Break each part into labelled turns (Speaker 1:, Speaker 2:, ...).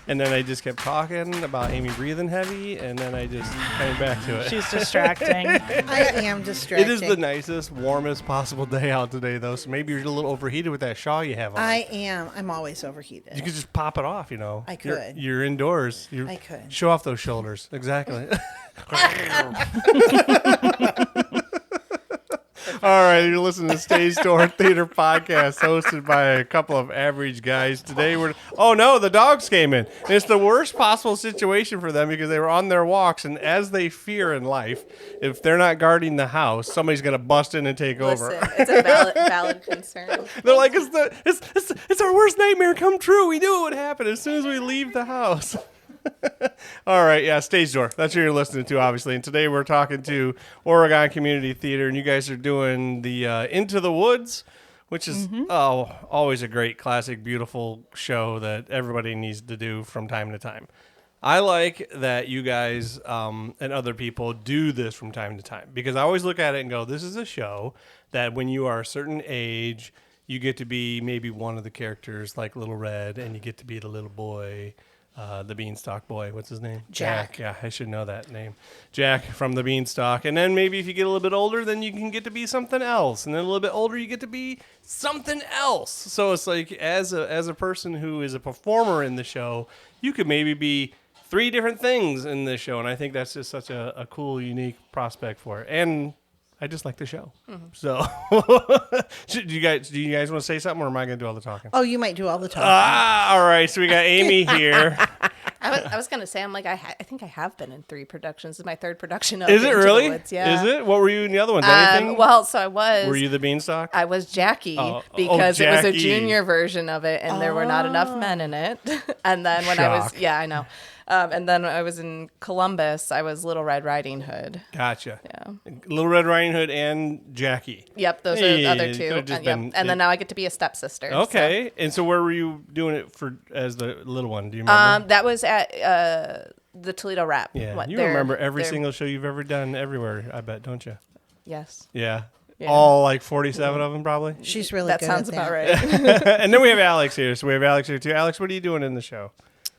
Speaker 1: And then I just kept talking about Amy breathing heavy, and then I just came back to it.
Speaker 2: She's distracting.
Speaker 3: I am distracting.
Speaker 1: It is the nicest, warmest possible day out today, though, so maybe you're a little overheated with that shawl you have on.
Speaker 3: I am. I'm always overheated.
Speaker 1: You could just pop it off, you know.
Speaker 3: I could.
Speaker 1: You're indoors.
Speaker 3: I could.
Speaker 1: Show off those shoulders. Exactly. All right, you're listening to Stage Door Theater Podcast, hosted by a couple of average guys. Today oh no, the dogs came in. And it's the worst possible situation for them because they were on their walks, and as they fear in life, if they're not guarding the house, somebody's going to bust in and take over.
Speaker 4: It's a valid concern.
Speaker 1: They're like, it's our worst nightmare come true. We knew it would happen as soon as we leave the house. All right, yeah, Stage Door. That's who you're listening to, obviously. And today we're talking to Oregon Community Theater, and you guys are doing the Into the Woods, which is always a great, classic, beautiful show that everybody needs to do from time to time. I like that you guys and other people do this from time to time because I always look at it and go, this is a show that when you are a certain age, you get to be maybe one of the characters like Little Red, and you get to be the little boy. The Beanstalk boy, what's his name?
Speaker 3: Jack.
Speaker 1: Yeah, I should know that name. Jack from the Beanstalk. And then maybe if you get a little bit older, then you can get to be something else. And then a little bit older, you get to be something else. So it's like as a person who is a performer in the show, you could maybe be 3 different things in this show. And I think that's just such a cool, unique prospect for it. And I just like the show. Mm-hmm. So do you guys want to say something, or am I going to do all the talking?
Speaker 3: Oh, you might do all the talking.
Speaker 1: All right. So we got Amy here.
Speaker 4: I was gonna say, I'm like, I think I have been in 3 productions. This is my 3rd production of
Speaker 1: Is it
Speaker 4: Into the
Speaker 1: really?
Speaker 4: Woods. Yeah.
Speaker 1: Is it? What were you in the other ones? Anything?
Speaker 4: Well, so I was.
Speaker 1: Were you the Beanstalk?
Speaker 4: I was Jackie
Speaker 1: Jackie.
Speaker 4: because it was a junior version of it, and there were not enough men in it. And then when I was, I know. And then when I was in Columbus, I was Little Red Riding Hood.
Speaker 1: Gotcha.
Speaker 4: Yeah.
Speaker 1: Little Red Riding Hood and Jackie.
Speaker 4: Yep, those are the other 2. And then now I get to be a stepsister.
Speaker 1: Okay.
Speaker 4: So.
Speaker 1: And so where were you doing it for as the little one? Do you remember?
Speaker 4: That was at the Toledo Rap.
Speaker 1: Yeah. You remember every single show you've ever done everywhere, I bet, don't you?
Speaker 4: Yes.
Speaker 1: Yeah. All like 47 of them, probably.
Speaker 3: She's really
Speaker 4: that
Speaker 3: good.
Speaker 4: Sounds
Speaker 3: at
Speaker 4: about
Speaker 3: that.
Speaker 4: right.
Speaker 1: And then we have Alex here. So we have Alex here too. Alex, what are you doing in the show?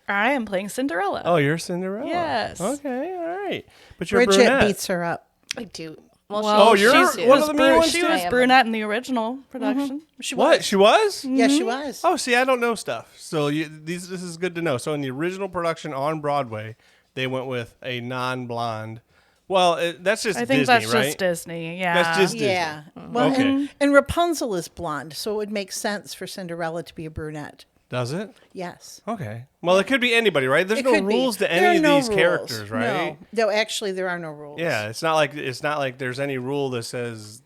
Speaker 2: I am playing Cinderella.
Speaker 1: Oh, you're Cinderella.
Speaker 2: Yes.
Speaker 1: Okay. All right. But you're
Speaker 3: Bridget
Speaker 1: a brunette.
Speaker 3: beats her up.
Speaker 4: I do.
Speaker 1: You're one of the main ones
Speaker 2: She
Speaker 1: too?
Speaker 2: was brunette in the original production.
Speaker 3: Mm-hmm.
Speaker 2: She
Speaker 1: What?
Speaker 2: was.
Speaker 1: She was?
Speaker 3: Yes, she was.
Speaker 1: Oh, see, I don't know stuff. So this is good to know. So in the original production on Broadway, they went with a non-blonde. Well, that's just
Speaker 2: I think
Speaker 1: Disney,
Speaker 2: that's
Speaker 1: right?
Speaker 2: just Disney. Yeah.
Speaker 1: That's just Disney.
Speaker 3: Yeah. Well,
Speaker 1: Okay.
Speaker 3: and Rapunzel is blonde, so it would make sense for Cinderella to be a brunette.
Speaker 1: Does it?
Speaker 3: Yes.
Speaker 1: Okay. Well, it could be anybody, right? There's
Speaker 3: It
Speaker 1: no
Speaker 3: could be.
Speaker 1: rules to
Speaker 3: There are
Speaker 1: any of
Speaker 3: no
Speaker 1: these
Speaker 3: rules.
Speaker 1: characters, right?
Speaker 3: No, actually, there are no rules.
Speaker 1: Yeah, it's not like there's any rule that says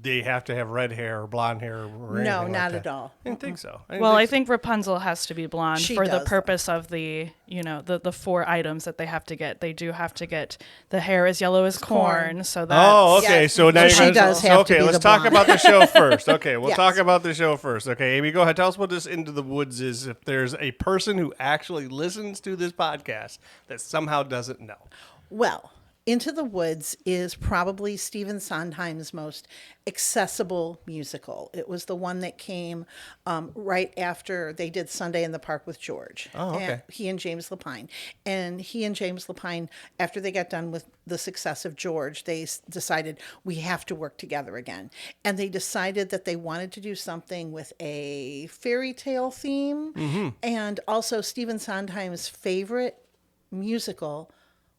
Speaker 1: they have to have red hair or blonde hair or anything
Speaker 3: No,
Speaker 1: like
Speaker 3: not
Speaker 1: that.
Speaker 3: at all.
Speaker 1: I didn't think so.
Speaker 2: I think Rapunzel has to be blonde
Speaker 3: She
Speaker 2: for the
Speaker 3: does,
Speaker 2: purpose of the 4 items that they have to get. They do have to get the hair as yellow as corn. So that's...
Speaker 1: Oh, okay.
Speaker 3: Yes.
Speaker 1: So now
Speaker 3: She
Speaker 1: you're
Speaker 3: does have to
Speaker 1: okay,
Speaker 3: be
Speaker 1: let's
Speaker 3: the
Speaker 1: talk
Speaker 3: blonde.
Speaker 1: about the show first. Okay, we'll
Speaker 3: Yes.
Speaker 1: talk about the show first. Okay, Amy, go ahead. Tell us what this Into the Woods is. If there's a person who actually listens to this podcast that somehow doesn't know.
Speaker 3: Well, Into the Woods is probably Stephen Sondheim's most accessible musical. It was the one that came right after they did Sunday in the Park with George.
Speaker 1: Oh, okay.
Speaker 3: And he and James Lapine. And he and James Lapine, after they got done with the success of George, they decided we have to work together again. And they decided that they wanted to do something with a fairy tale theme. Mm-hmm. And also Stephen Sondheim's favorite musical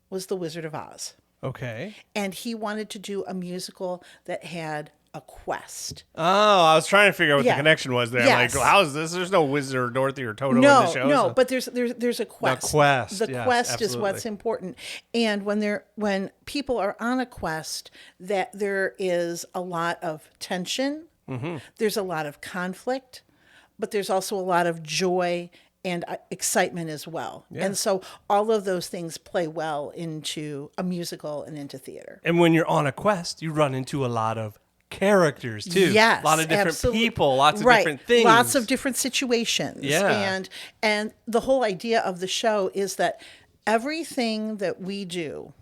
Speaker 3: was The Wizard of Oz.
Speaker 1: Okay.
Speaker 3: And he wanted to do a musical that had a quest.
Speaker 1: Oh, I was trying to figure out what
Speaker 3: Yeah.
Speaker 1: the connection was there.
Speaker 3: Yes.
Speaker 1: I'm like, how is this? There's no Wizard or Dorothy or Toto in
Speaker 3: No,
Speaker 1: the show.
Speaker 3: no,
Speaker 1: so-
Speaker 3: but there's a quest.
Speaker 1: The quest,
Speaker 3: The
Speaker 1: yes,
Speaker 3: quest is
Speaker 1: absolutely.
Speaker 3: what's important. And when people are on a quest, that there is a lot of tension. Mm-hmm. There's a lot of conflict, but there's also a lot of joy and excitement as well.
Speaker 1: Yeah.
Speaker 3: And so all of those things play well into a musical and into theater.
Speaker 1: And when you're on a quest, you run into a lot of characters too.
Speaker 3: Yes,
Speaker 1: a lot of different
Speaker 3: absolutely.
Speaker 1: people, lots of
Speaker 3: Right.
Speaker 1: different things.
Speaker 3: Lots of different situations.
Speaker 1: Yeah.
Speaker 3: And the whole idea of the show is that everything that we do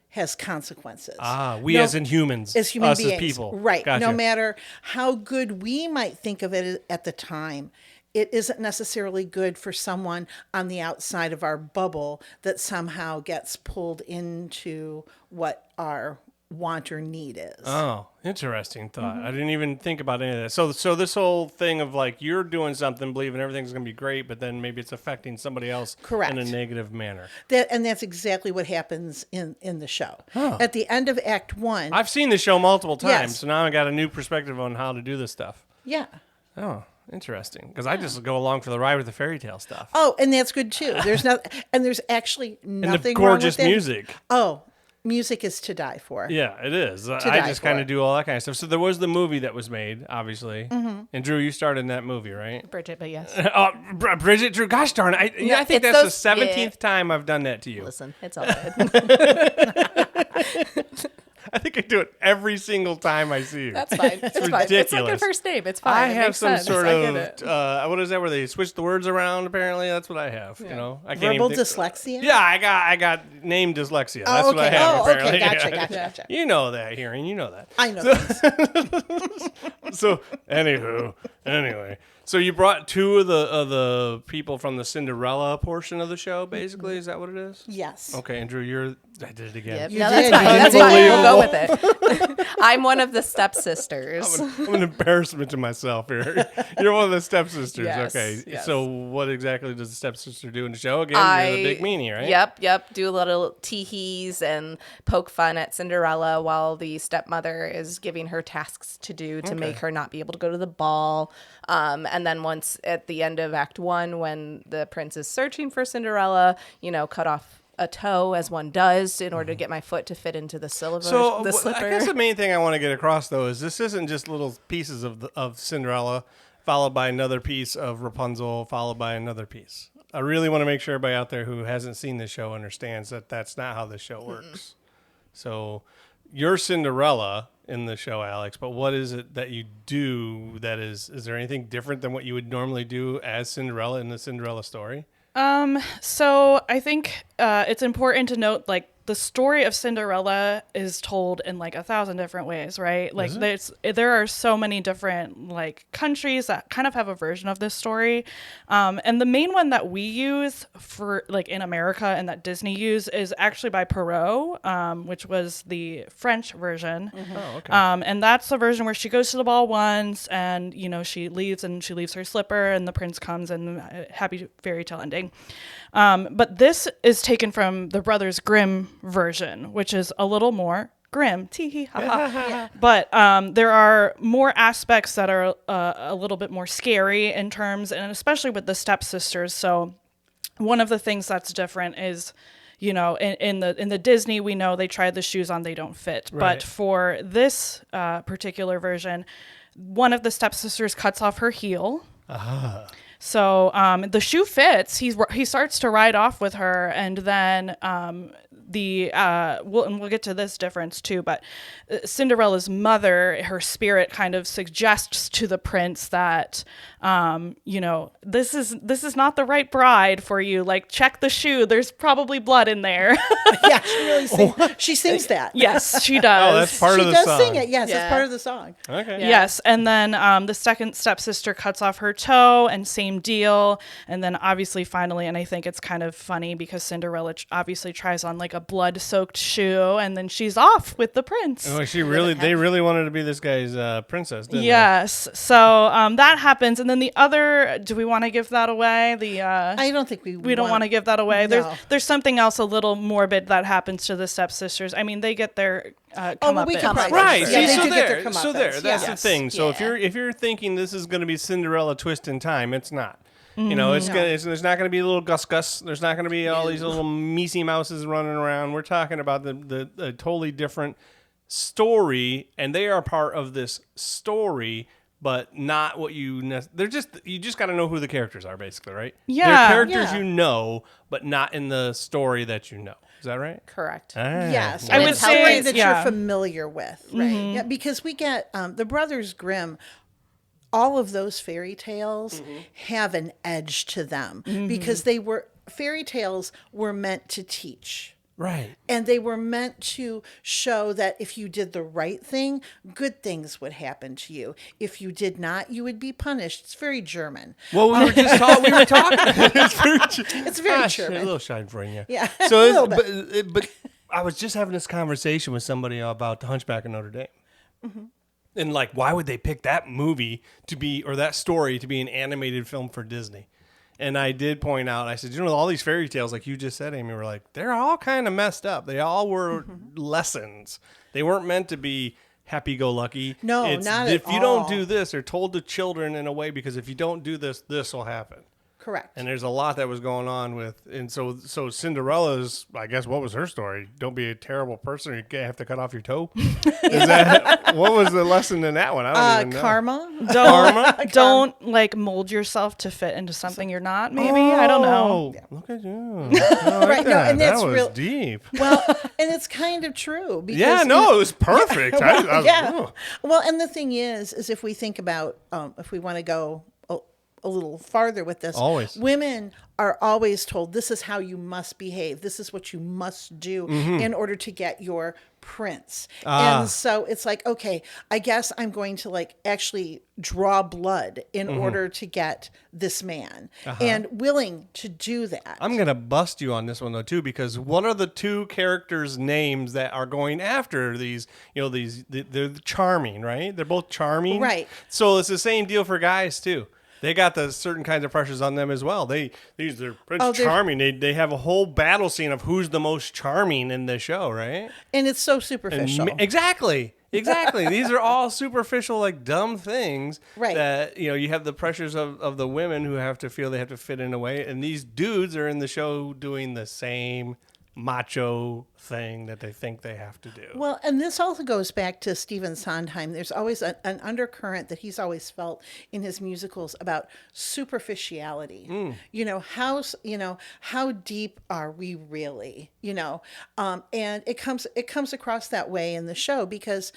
Speaker 3: has consequences.
Speaker 1: We as in humans.
Speaker 3: As human
Speaker 1: us
Speaker 3: beings.
Speaker 1: as people.
Speaker 3: Right.
Speaker 1: Gotcha.
Speaker 3: No matter how good we might think of it at the time, it isn't necessarily good for someone on the outside of our bubble that somehow gets pulled into what our want or need is.
Speaker 1: Oh, interesting thought. I didn't even think about any of that. So this whole thing of like you're doing something, believing everything's going to be great, but then maybe it's affecting somebody else
Speaker 3: Correct.
Speaker 1: in a negative manner.
Speaker 3: And that's exactly what happens in the show. At the end of Act 1.
Speaker 1: I've seen the show multiple times,
Speaker 3: Yes.
Speaker 1: so now I got a new perspective on how to do this stuff.
Speaker 3: Yeah.
Speaker 1: Oh, interesting. Because I just go along for the ride with the fairy tale stuff.
Speaker 3: Oh, and that's good too. There's actually nothing
Speaker 1: And the
Speaker 3: wrong with
Speaker 1: gorgeous
Speaker 3: that.
Speaker 1: music.
Speaker 3: Oh, music is to die for.
Speaker 1: Yeah, it is. I
Speaker 3: die
Speaker 1: just
Speaker 3: for.
Speaker 1: kind of do all that kind of stuff. So there was the movie that was made, obviously. And Drew, you starred in that movie, right?
Speaker 4: Bridget, but yes.
Speaker 1: Oh, Bridget, Drew, gosh darn it. I think
Speaker 4: it's
Speaker 1: that's the
Speaker 4: those-
Speaker 1: 17th time I've done that to you.
Speaker 4: Listen, it's all good.
Speaker 1: I think I do it every single time I see you.
Speaker 4: That's fine. It's fine. It's like a
Speaker 1: ridiculous.
Speaker 4: first name. It's fine.
Speaker 1: I
Speaker 4: It
Speaker 1: have
Speaker 4: makes
Speaker 1: some
Speaker 4: sense.
Speaker 1: sort
Speaker 4: I get
Speaker 1: of,
Speaker 4: it.
Speaker 1: what is that, where they switch the words around, apparently? That's what I have, you know? I can't
Speaker 3: Verbal
Speaker 1: even think-
Speaker 3: dyslexia?
Speaker 1: Yeah, I got name dyslexia. That's
Speaker 3: Oh,
Speaker 1: what I
Speaker 3: okay.
Speaker 1: have,
Speaker 3: Oh,
Speaker 1: apparently.
Speaker 3: okay. Gotcha,
Speaker 1: Yeah.
Speaker 3: gotcha.
Speaker 1: You know that, Hearing. You know that.
Speaker 3: I know things.
Speaker 1: So, anyway. So you brought two of the people from the Cinderella portion of the show, basically? Is that what it is?
Speaker 3: Yes.
Speaker 1: Okay, Andrew, I did it again.
Speaker 4: Yep.
Speaker 3: You
Speaker 4: No, that's
Speaker 3: did.
Speaker 4: fine. That's fine. We'll go
Speaker 1: Unbelievable.
Speaker 4: with it. I'm one of the stepsisters.
Speaker 1: I'm an embarrassment to myself here. You're one of the stepsisters.
Speaker 4: Yes,
Speaker 1: Okay.
Speaker 4: yes.
Speaker 1: So what exactly does the stepsister do in the show? Again, you're the big meanie, right?
Speaker 4: Yep. Do little tee-hees and poke fun at Cinderella while the stepmother is giving her tasks to do to make her not be able to go to the ball. And then once at the end of Act 1, when the prince is searching for Cinderella, cut off a toe, as one does, in order to get my foot to fit into the slipper.
Speaker 1: I guess the main thing I want to get across, though, is this isn't just little pieces of Cinderella followed by another piece of Rapunzel, followed by another piece. I really want to make sure everybody out there who hasn't seen this show understands that that's not how this show works. So you're Cinderella in the show, Alex, but what is it that you do that is there anything different than what you would normally do as Cinderella in the Cinderella story?
Speaker 2: So I think it's important to note, like, the story of Cinderella is told in like 1,000 different ways, right? Like there are so many different like countries that kind of have a version of this story. And the main one that we use for like in America and that Disney used is actually by Perrault, which was the French version.
Speaker 1: Oh, okay.
Speaker 2: And that's the version where she goes to the ball once and, she leaves her slipper and the prince comes and happy fairy tale ending. But this is taken from the Brothers Grimm version, which is a little more grim. Tee-hee, ha-ha. But there are more aspects that are a little bit more scary in terms, and especially with the stepsisters. So one of the things that's different is, in the Disney, we know they tried the shoes on, they don't fit.
Speaker 1: Right.
Speaker 2: But for this particular version, one of the stepsisters cuts off her heel. So the shoe fits. He starts to ride off with her, and then we'll get to this difference too. But Cinderella's mother, her spirit, kind of suggests to the prince that this is not the right bride for you. Like, check the shoe. There's probably blood in there.
Speaker 3: Yeah, she really sings. She sings that.
Speaker 2: Yes, she does.
Speaker 1: Oh, that's part
Speaker 3: She
Speaker 1: of the
Speaker 3: does
Speaker 1: song.
Speaker 3: sing it. Yes,
Speaker 4: Yeah.
Speaker 3: that's part of the song.
Speaker 1: Okay.
Speaker 4: Yeah.
Speaker 2: Yes, and then the second stepsister cuts off her toe, and same deal. And then obviously, finally, and I think it's kind of funny because Cinderella obviously tries on like a blood-soaked shoe, and then she's off with the prince.
Speaker 1: Oh, they really wanted to be this guy's princess, didn't
Speaker 2: Yes, so that happens, and then the other. Do we want to give that away?
Speaker 3: I don't think we
Speaker 2: don't want to give that away.
Speaker 3: No.
Speaker 2: There's something else a little morbid that happens to the stepsisters. I mean, they get their
Speaker 3: well, we can probably-
Speaker 1: Right.
Speaker 3: Yeah,
Speaker 1: See,
Speaker 3: they
Speaker 1: so
Speaker 3: do get their
Speaker 1: there,
Speaker 3: comeuppance.
Speaker 1: that's the
Speaker 3: Yes.
Speaker 1: thing. So
Speaker 4: Yeah.
Speaker 1: if you're thinking this is going to be Cinderella twist in time, it's not.
Speaker 3: Mm-hmm.
Speaker 1: There's not going to be a little Gus. There's not going to be all these little Miecy Mouses running around. We're talking about the totally different story, and they are part of this story, but not what you just got to know who the characters are, basically, right?
Speaker 2: Yeah.
Speaker 1: They're characters
Speaker 3: Yeah.
Speaker 1: you know, but not in the story that you know. Is that right?
Speaker 4: Correct.
Speaker 3: Yes,
Speaker 2: I
Speaker 3: and
Speaker 2: would
Speaker 3: it's a story
Speaker 2: say,
Speaker 3: that
Speaker 2: yeah.
Speaker 3: you're familiar with, right? Yeah, because we get the Brothers Grimm. All of those fairy tales have an edge to them because fairy tales were meant to teach.
Speaker 1: Right.
Speaker 3: And they were meant to show that if you did the right thing, good things would happen to you. If you did not, you would be punished. It's very German.
Speaker 1: Well, we were talking.
Speaker 3: It's very
Speaker 1: A
Speaker 3: German.
Speaker 1: little shine for you.
Speaker 3: Yeah,
Speaker 1: So,
Speaker 3: a little bit.
Speaker 1: but I was just having this conversation with somebody about The Hunchback of Notre Dame. And like, why would they pick that movie to be, or that story to be an animated film for Disney? And I did point out, I said, you know, all these fairy tales, like you just said, Amy, were like, they're all kind of messed up. They all were lessons. They weren't meant to be happy-go-lucky.
Speaker 3: No, not at
Speaker 1: if you don't
Speaker 3: all.
Speaker 1: do this, they're told to children in a way, because if you don't do this, this will happen.
Speaker 3: Correct.
Speaker 1: And there's a lot that was going on with, and so Cinderella's, I guess, what was her story? Don't be a terrible person, or you have to cut off your toe. Is that what was the lesson in that one? I don't even know.
Speaker 3: Karma.
Speaker 2: Don't like mold yourself to fit into something you're not. Maybe I don't know.
Speaker 1: Look at you. I like
Speaker 3: Right, no,
Speaker 1: that.
Speaker 3: and that's
Speaker 1: that was
Speaker 3: real-
Speaker 1: deep.
Speaker 3: Well, and it's kind of true. Because,
Speaker 1: Yeah, no, it was perfect. I was,
Speaker 3: yeah.
Speaker 1: oh.
Speaker 3: Well, and the thing is if we think about, if we want to go a little farther with this,
Speaker 1: Always.
Speaker 3: women are always told this is how you must behave. This is what you must do in order to get your prince. And so it's like, okay, I guess I'm going to like actually draw blood in order to get this man, and willing to do that.
Speaker 1: I'm going to bust you on this one, though, too, because what are the two characters' names that are going after these, they're charming, right? They're both charming.
Speaker 3: Right.
Speaker 1: So it's the same deal for guys, too. They got the certain kinds of pressures on them as well. They're Prince Charming. They have a whole battle scene of who's the most charming in the show, right?
Speaker 3: And it's so superficial.
Speaker 1: Exactly. These are all superficial, like dumb things.
Speaker 3: Right.
Speaker 1: That you have the pressures of the women who have to feel they have to fit in a way, and these dudes are in the show doing the same macho thing that they think they have to do.
Speaker 3: Well, and this also goes back to Stephen Sondheim. There's always an undercurrent that he's always felt in his musicals about superficiality. How deep are we really? And it comes across that way in the show because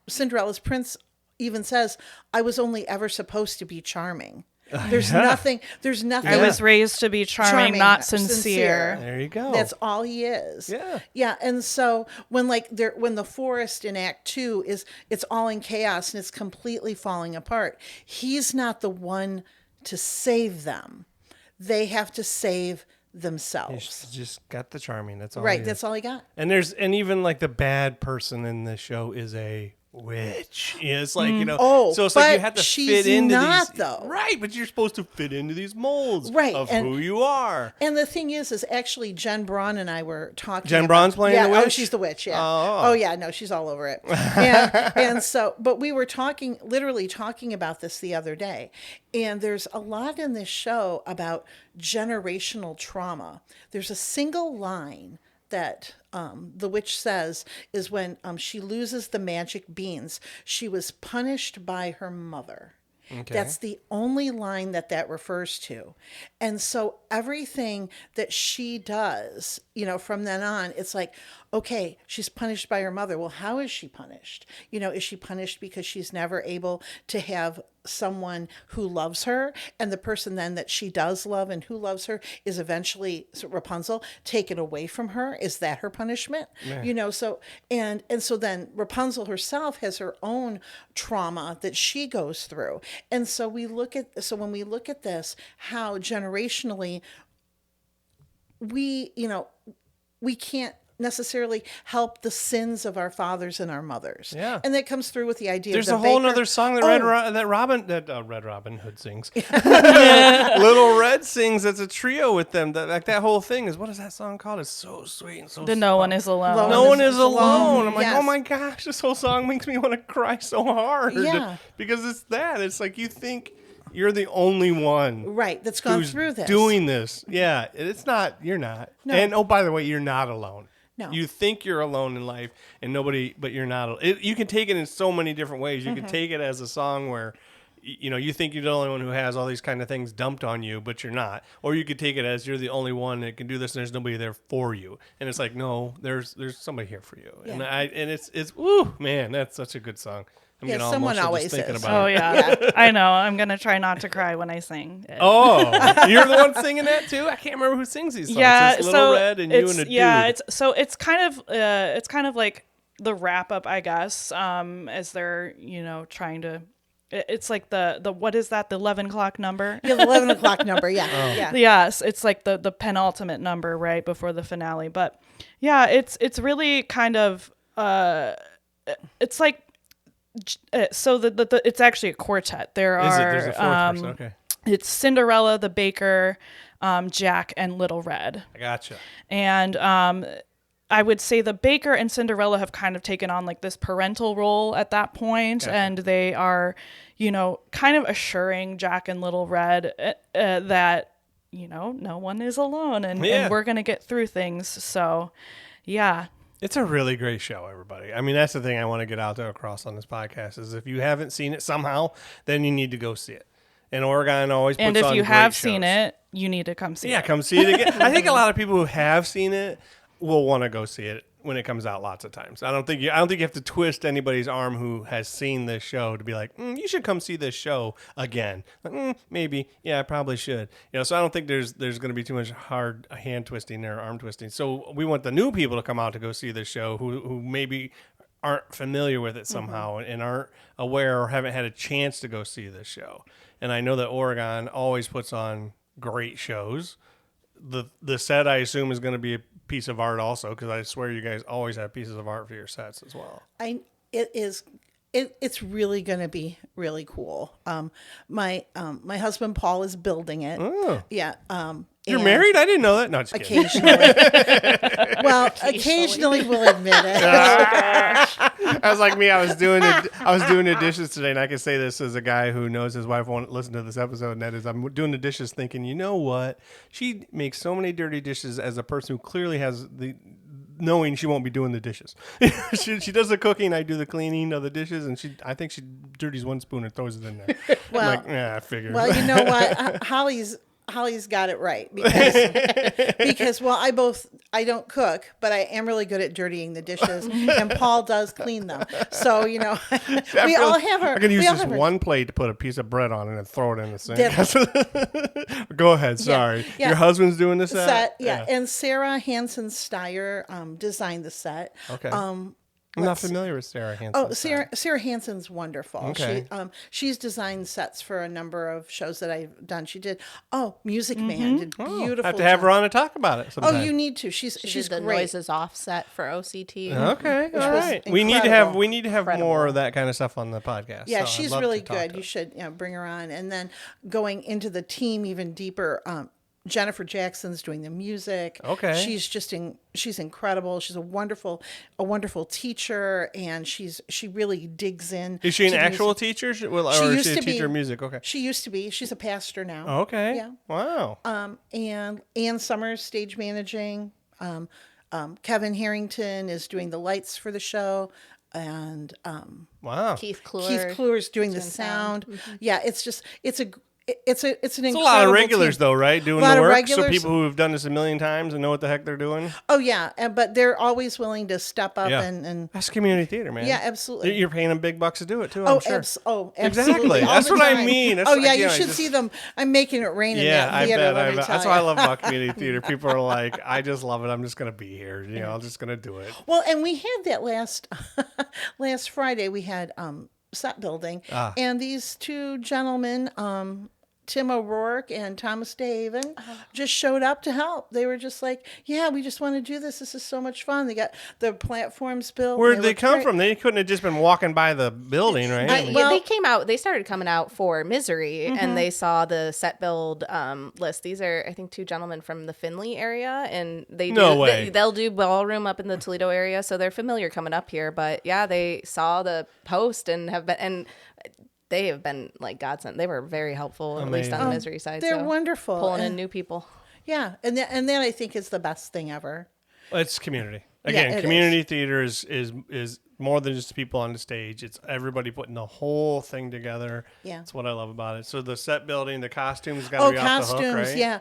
Speaker 3: Cinderella's prince even says, "I was only ever supposed to be charming." There's nothing.
Speaker 2: I was raised to be charming, not sincere.
Speaker 1: There you go.
Speaker 3: That's all he is.
Speaker 1: Yeah.
Speaker 3: Yeah. And so when the forest in Act 2 it's all in chaos and it's completely falling apart, he's not the one to save them. They have to save themselves.
Speaker 1: He's just got the charming. That's all.
Speaker 3: Right. That's all he got.
Speaker 1: And even like the bad person in the show is a witch. It's like, so it's like you have to fit into
Speaker 3: not,
Speaker 1: these.
Speaker 3: Though.
Speaker 1: Right, but you're supposed to fit into these molds
Speaker 3: Right,
Speaker 1: of
Speaker 3: and-
Speaker 1: who you are.
Speaker 3: And the thing is actually Jen Braun and I were talking.
Speaker 1: Jen Braun's playing the witch?
Speaker 3: Oh, she's the witch. Yeah.
Speaker 1: Oh.
Speaker 3: Yeah. No, she's all over it. And so, but we were literally talking about this the other day. And there's a lot in this show about generational trauma. There's a single line that the witch says is when she loses the magic beans, she was punished by her mother. Okay. That's the only line that refers to. And so everything that she does, from then on, it's like, okay, she's punished by her mother. Well, how is she punished? Is she punished because she's never able to have someone who loves her, and the person then that she does love and who loves her is eventually Rapunzel taken away from her? Is that her punishment? Yeah. So so then Rapunzel herself has her own trauma that she goes through. And so when we look at this, how generationally we can't necessarily help the sins of our fathers and our mothers.
Speaker 1: Yeah.
Speaker 3: And that comes through with the idea
Speaker 1: There's
Speaker 3: of the
Speaker 1: a whole
Speaker 3: baker.
Speaker 1: other song that Red Robin Hood sings. Little Red sings. That's a trio with them. That whole thing is, what is that song called? It's so sweet and so
Speaker 2: No One Is Alone.
Speaker 1: No One Is Alone. I'm like,
Speaker 3: Yes.
Speaker 1: oh my gosh, this whole song makes me want to cry so hard.
Speaker 3: Yeah.
Speaker 1: Because it's like you think you're the only one.
Speaker 3: Right, that's gone
Speaker 1: who's
Speaker 3: through this.
Speaker 1: doing this. Yeah, it's not. You're not.
Speaker 3: No.
Speaker 1: And oh, by the way, you're not alone.
Speaker 3: No.
Speaker 1: You think you're alone in life, and nobody, but you're not. You can take it in so many different ways. You can take it as a song where, you think you're the only one who has all these kind of things dumped on you, but you're not. Or you could take it as you're the only one that can do this, and there's nobody there for you. And it's like, no, there's somebody here for you.
Speaker 3: Yeah.
Speaker 1: And it's woo, man, that's such a good song. I'm
Speaker 3: Yeah,
Speaker 1: getting all
Speaker 3: someone
Speaker 1: emotional
Speaker 3: always
Speaker 1: just thinking
Speaker 3: is.
Speaker 1: about
Speaker 2: Oh
Speaker 1: it.
Speaker 2: yeah, I know. I'm gonna try not to cry when I sing.
Speaker 1: Oh, you're the one singing that too? I can't remember who sings these songs.
Speaker 2: Yeah,
Speaker 1: It's Little
Speaker 2: so
Speaker 1: Red and you and a dude.
Speaker 2: it's kind of like the wrap up, I guess, as they're trying to. It's like the what is that, the 11 o'clock number?
Speaker 3: Yeah, the 11 o'clock number. Yeah,
Speaker 1: Oh.
Speaker 3: yeah.
Speaker 2: Yes, it's like the penultimate number right before the finale. But yeah, it's really kind of it's like so the it's actually a quartet. There
Speaker 1: Is it?
Speaker 2: are
Speaker 1: There's a fourth person. Okay.
Speaker 2: it's Cinderella, the baker, Jack, and Little Red.
Speaker 1: I gotcha.
Speaker 2: And I would say the baker and Cinderella have kind of taken on like this parental role at that point,
Speaker 1: Gotcha.
Speaker 2: and they are, kind of assuring Jack and Little Red that, no one is alone, and we're going to get through things. So, yeah.
Speaker 1: It's a really great show, everybody. I mean, that's the thing I want to get out there across on this podcast is if you haven't seen it somehow, then you need to go see it. And Oregon always puts on
Speaker 2: And if you
Speaker 1: great
Speaker 2: have
Speaker 1: shows.
Speaker 2: seen it, you need to come see it.
Speaker 1: Yeah, come see it again. I think a lot of people who have seen it will want to go see it when it comes out lots of times. I don't think you have to twist anybody's arm who has seen this show to be like, you should come see this show again. Like, maybe, yeah, I probably should. So I don't think there's going to be too much hard hand twisting or arm twisting. So we want the new people to come out to go see this show who maybe aren't familiar with it somehow and aren't aware or haven't had a chance to go see this show. And I know that Oregon always puts on great shows. The set, I assume, is going to be a piece of art also, because I swear you guys always have pieces of art for your sets as well.
Speaker 3: It's really going to be really cool. My husband Paul is building it.
Speaker 1: Oh.
Speaker 3: Yeah.
Speaker 1: You're
Speaker 3: and
Speaker 1: married? I didn't know that. No, just kidding.
Speaker 3: Occasionally. Well, occasionally we'll admit it.
Speaker 1: I was like me. I was doing the dishes today, and I can say this as a guy who knows his wife won't listen to this episode. And that is, I'm doing the dishes, thinking, you know what? She makes so many dirty dishes as a person who clearly has the knowing she won't be doing the dishes. she does the cooking, I do the cleaning of the dishes, and I think she dirties one spoon and throws it in there.
Speaker 3: Well,
Speaker 1: I'm like, I figured.
Speaker 3: Well, you know what? Holly's got it right because I don't cook, but I am really good at dirtying the dishes, and Paul does clean them. So we all have our.
Speaker 1: I can use this one plate to put a piece of bread on it and throw it in the sink. Go ahead. Sorry,
Speaker 3: yeah.
Speaker 1: Your husband's doing the
Speaker 3: set. Yeah, and Sarah Hansen Steyer designed the set.
Speaker 1: Okay. I'm not familiar with Sarah Hansen.
Speaker 3: Oh, Sarah Hansen's wonderful.
Speaker 1: Okay.
Speaker 3: She's designed sets for a number of shows that I've done. She did. Music Man did beautiful.
Speaker 1: I have to have her on to talk about it sometime.
Speaker 3: Oh, you need to. She's
Speaker 4: did the
Speaker 3: great.
Speaker 4: Noises Offset for OCT.
Speaker 1: Okay, all right.
Speaker 3: was
Speaker 1: We need to have
Speaker 4: Incredible.
Speaker 1: more of that kind of stuff on the podcast.
Speaker 3: Yeah,
Speaker 1: so I'd
Speaker 3: she's
Speaker 1: love
Speaker 3: really
Speaker 1: to talk
Speaker 3: good.
Speaker 1: to
Speaker 3: You
Speaker 1: her.
Speaker 3: should bring her on. And then going into the team even deeper, Jennifer Jackson's doing the music.
Speaker 1: Okay.
Speaker 3: She's incredible. She's a wonderful teacher, and she really digs in.
Speaker 1: Is she an
Speaker 3: to the
Speaker 1: actual
Speaker 3: music.
Speaker 1: teacher, or is she a
Speaker 3: to
Speaker 1: teacher
Speaker 3: be.
Speaker 1: of music? Okay.
Speaker 3: She used to be. She's a pastor now.
Speaker 1: Okay.
Speaker 3: Yeah.
Speaker 1: Wow.
Speaker 3: And Ann Summers stage managing. Kevin Harrington is doing the lights for the show, and
Speaker 1: Wow.
Speaker 4: Keith
Speaker 3: Keith Kluwer's doing the sound.
Speaker 4: Mm-hmm.
Speaker 3: Yeah, it's an
Speaker 1: It's
Speaker 3: incredible
Speaker 1: a lot of regulars,
Speaker 3: team.
Speaker 1: though, right? Doing
Speaker 3: A lot
Speaker 1: the
Speaker 3: of
Speaker 1: work.
Speaker 3: regulars.
Speaker 1: So people who have done this a million times and know what the heck they're doing.
Speaker 3: Oh yeah, but they're always willing to step up
Speaker 1: Yeah.
Speaker 3: and
Speaker 1: That's community theater, man.
Speaker 3: yeah, absolutely.
Speaker 1: You're paying them big bucks to do it too. I'm sure.
Speaker 3: Absolutely.
Speaker 1: Exactly.
Speaker 3: All
Speaker 1: That's
Speaker 3: the
Speaker 1: what I
Speaker 3: time.
Speaker 1: mean. That's
Speaker 3: Oh
Speaker 1: like,
Speaker 3: yeah,
Speaker 1: you
Speaker 3: you
Speaker 1: know,
Speaker 3: should
Speaker 1: just-
Speaker 3: see them. I'm making it rain in
Speaker 1: Yeah,
Speaker 3: that
Speaker 1: I
Speaker 3: theater.
Speaker 1: bet.
Speaker 3: let me tell
Speaker 1: That's
Speaker 3: you.
Speaker 1: why I love about community theater. People are like, I just love it. I'm just gonna be here. I'm just gonna do it.
Speaker 3: Well, and we had that last Friday. We had set building, and these two gentlemen, Tim O'Rourke and Thomas DeHaven, just showed up to help. They were just like, yeah, we just want to do this. This is so much fun. They got the platforms built.
Speaker 1: Where did they
Speaker 3: look
Speaker 1: come
Speaker 3: great.
Speaker 1: from? They couldn't have just been walking by the building, right?
Speaker 4: They started coming out for Misery, and they saw the set build list. These are, I think, two gentlemen from the Findlay area, and they'll do ballroom up in the Toledo area, so they're familiar coming up here. But yeah, they saw the post and they have been like godsend. They were very helpful, at least on the Misery side.
Speaker 3: They're
Speaker 4: so
Speaker 3: wonderful.
Speaker 4: pulling in new people.
Speaker 3: Yeah, and that I think is the best thing ever.
Speaker 1: It's community.
Speaker 3: Yeah,
Speaker 1: Again,
Speaker 3: it
Speaker 1: community theater is more than just people on the stage. It's everybody putting the whole thing together.
Speaker 3: Yeah.
Speaker 1: That's what I love about it. So the set building, the costumes got to be off the hook, right?
Speaker 3: Yeah.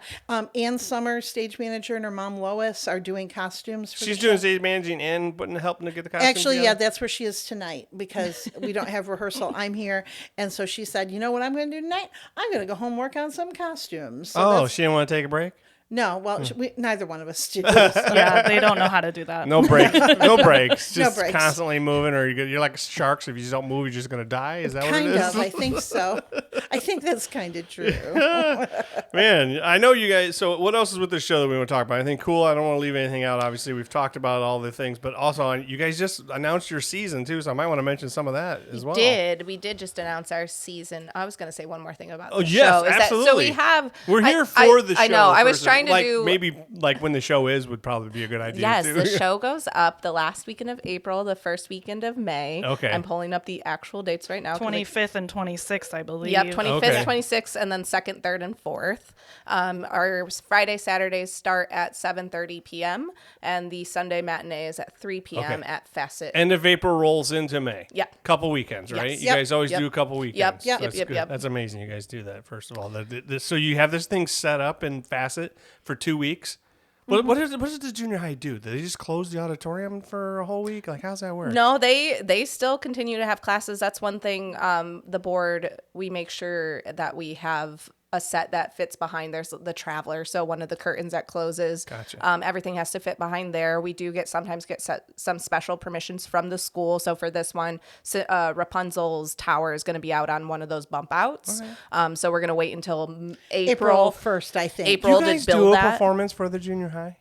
Speaker 3: Ann Summer, stage manager, and her mom Lois are doing costumes. For
Speaker 1: She's
Speaker 3: the
Speaker 1: doing
Speaker 3: show.
Speaker 1: stage managing and helping to get the costumes
Speaker 3: Actually, yeah,
Speaker 1: together?
Speaker 3: that's where she is tonight because we don't have rehearsal. I'm here, and so she said, "You know what I'm going to do tonight? I'm going to go home and work on some costumes." So
Speaker 1: Oh,
Speaker 3: that's-
Speaker 1: she didn't want to take a break?
Speaker 3: no. Well, neither one of us do.
Speaker 2: Yeah, they don't know how to do that.
Speaker 1: No breaks. No breaks. Just
Speaker 3: breaks.
Speaker 1: constantly moving, or you're like sharks. If you just don't move, you're just going to die. Is that
Speaker 3: Kind
Speaker 1: what it is?
Speaker 3: of, I think so. I think that's kind of true.
Speaker 1: Man, I know you guys. So, what else is with this show that we want to talk about? I think cool. I don't want to leave anything out. Obviously, we've talked about all the things, but also you guys just announced your season too. So, I might want to mention some of that as well.
Speaker 4: We did just announce our season. I was going to say one more thing about the
Speaker 1: Oh, yes,
Speaker 4: show.
Speaker 1: absolutely.
Speaker 4: So we have.
Speaker 1: We're here for the show.
Speaker 4: I know. I was
Speaker 1: first.
Speaker 4: trying to
Speaker 1: like,
Speaker 4: do.
Speaker 1: maybe like when the show is would probably be a good idea.
Speaker 4: Yes,
Speaker 1: too.
Speaker 4: the show goes up the last weekend of April, the first weekend of May.
Speaker 1: Okay.
Speaker 4: I'm pulling up the actual dates right now.
Speaker 2: 25th and 26th, I believe.
Speaker 4: Yep, 25th,
Speaker 1: Okay.
Speaker 4: 26th, and then 2nd, 3rd, and 4th. Our Friday, Saturdays start at 7:30 p.m., and the Sunday matinee is at 3 p.m.
Speaker 1: Okay.
Speaker 4: at Facet.
Speaker 1: End of April rolls into May.
Speaker 4: Yeah.
Speaker 1: Couple weekends, right?
Speaker 4: Yes.
Speaker 1: You
Speaker 3: Yep.
Speaker 1: guys always
Speaker 4: Yep.
Speaker 1: do a couple weekends.
Speaker 4: Yep. Yep.
Speaker 1: That's
Speaker 4: Yep.
Speaker 1: good.
Speaker 4: Yep.
Speaker 1: That's amazing. You guys do that, first of all. So you have this thing set up in Facet for 2 weeks. What does the junior high do? Do they just close the auditorium for a whole week? Like, how's that work?
Speaker 4: No, they still continue to have classes. That's one thing. The board, we make sure that we have a set that fits behind there's the traveler. So one of the curtains that closes,
Speaker 1: Gotcha.
Speaker 4: Everything has to fit behind there. We do sometimes get some special permissions from the school. So for this one, Rapunzel's tower is going to be out on one of those bump outs.
Speaker 1: Okay.
Speaker 4: So we're going to wait until
Speaker 3: April 1st, I think.
Speaker 4: April
Speaker 1: You guys
Speaker 4: to
Speaker 1: do
Speaker 4: build
Speaker 1: a
Speaker 4: that.
Speaker 1: performance for the junior high?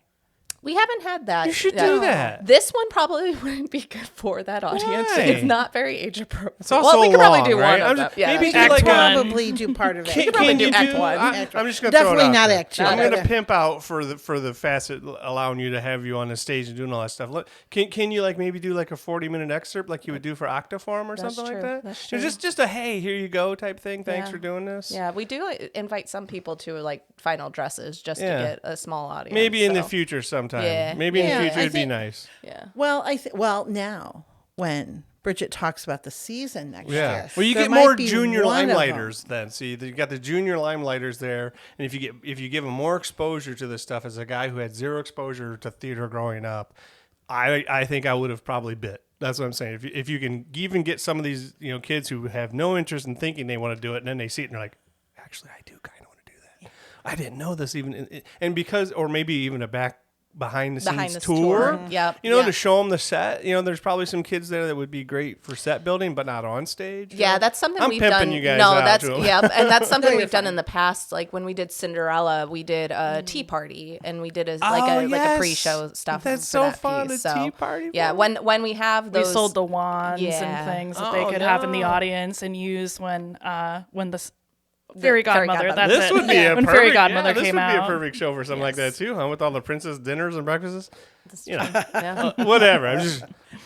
Speaker 4: We haven't had that.
Speaker 1: You should
Speaker 4: yet.
Speaker 1: do that.
Speaker 4: This one probably wouldn't be good for that audience.
Speaker 1: Why?
Speaker 4: It's not very age appropriate.
Speaker 1: It's also
Speaker 4: we could
Speaker 1: long,
Speaker 4: probably do
Speaker 1: right?
Speaker 4: one
Speaker 1: I'm
Speaker 4: of them.
Speaker 1: just-
Speaker 4: Yeah,
Speaker 1: maybe
Speaker 4: that's
Speaker 1: do
Speaker 2: Act
Speaker 1: like a-
Speaker 2: one.
Speaker 3: Probably do part of it.
Speaker 1: Can
Speaker 4: probably
Speaker 1: you
Speaker 4: do Act
Speaker 1: do?
Speaker 4: one.
Speaker 1: I'm just gonna throw
Speaker 3: Definitely
Speaker 1: it out
Speaker 3: not
Speaker 1: there.
Speaker 3: Act two.
Speaker 1: I'm gonna
Speaker 3: Yeah.
Speaker 1: pimp out for the Facet, allowing you to have you on the stage and doing all that stuff. Look, can you like maybe do like a 40-minute excerpt like you would do for Octaform or
Speaker 4: That's
Speaker 1: something like
Speaker 4: true.
Speaker 1: that?
Speaker 4: That's
Speaker 1: You know,
Speaker 4: true.
Speaker 1: just a hey, here you go type thing. Thanks
Speaker 4: Yeah.
Speaker 1: for doing this.
Speaker 4: Yeah, we do invite some people to like final dresses just
Speaker 1: Yeah.
Speaker 4: to get a small audience.
Speaker 1: Maybe in the
Speaker 4: so,
Speaker 1: future sometime.
Speaker 4: Yeah.
Speaker 1: Maybe in
Speaker 3: Yeah,
Speaker 1: the future
Speaker 3: I
Speaker 1: it'd be
Speaker 3: think-
Speaker 1: nice.
Speaker 4: Yeah.
Speaker 3: Well, now when Bridget talks about the season next
Speaker 1: Yeah.
Speaker 3: year,
Speaker 1: Well, you
Speaker 3: there
Speaker 1: get
Speaker 3: might
Speaker 1: more
Speaker 3: be
Speaker 1: junior
Speaker 3: one of them.
Speaker 1: limelighters then. See, you got the junior limelighters there, and if you give them more exposure to this stuff as a guy who had zero exposure to theater growing up, I think I would have probably bit. That's what I'm saying. If you can even get some of these kids who have no interest in thinking they want to do it, and then they see it and they're like, actually, I do kind of want to do that. I didn't know this even, and because, or maybe even a behind the
Speaker 4: Behind
Speaker 1: scenes
Speaker 4: the
Speaker 1: tour.
Speaker 4: tour. Yep.
Speaker 1: To
Speaker 4: Yeah.
Speaker 1: show them the set. There's probably some kids there that would be great for set building, but not on stage.
Speaker 4: Yeah, that's something
Speaker 1: I'm
Speaker 4: we've
Speaker 1: pimping
Speaker 4: done.
Speaker 1: you guys
Speaker 4: no,
Speaker 1: out
Speaker 4: that's
Speaker 1: to 'em.
Speaker 4: yeah, and that's something
Speaker 3: you're
Speaker 4: we've done
Speaker 3: fine.
Speaker 4: in the past. Like when we did Cinderella, we did a tea party, and we did like a
Speaker 1: yes.
Speaker 4: pre-show stuff.
Speaker 1: That's
Speaker 4: for
Speaker 1: so
Speaker 4: that
Speaker 1: fun,
Speaker 4: piece.
Speaker 1: a
Speaker 4: So,
Speaker 1: tea party
Speaker 4: Yeah,
Speaker 1: for
Speaker 4: when we have
Speaker 2: We
Speaker 4: those,
Speaker 2: sold the wands
Speaker 4: Yeah.
Speaker 2: and things that
Speaker 1: Oh,
Speaker 2: they could have in the
Speaker 1: no.
Speaker 2: audience and use when the Fairy Godmother.
Speaker 4: Godmother.
Speaker 2: That's
Speaker 1: This
Speaker 2: it.
Speaker 1: would be a
Speaker 2: when
Speaker 1: perfect,
Speaker 2: Fairy Godmother
Speaker 1: this
Speaker 2: came
Speaker 1: would be a
Speaker 2: out.
Speaker 1: perfect show for something like that too, huh? With all the princess dinners and breakfasts.
Speaker 4: Yeah.
Speaker 1: Whatever.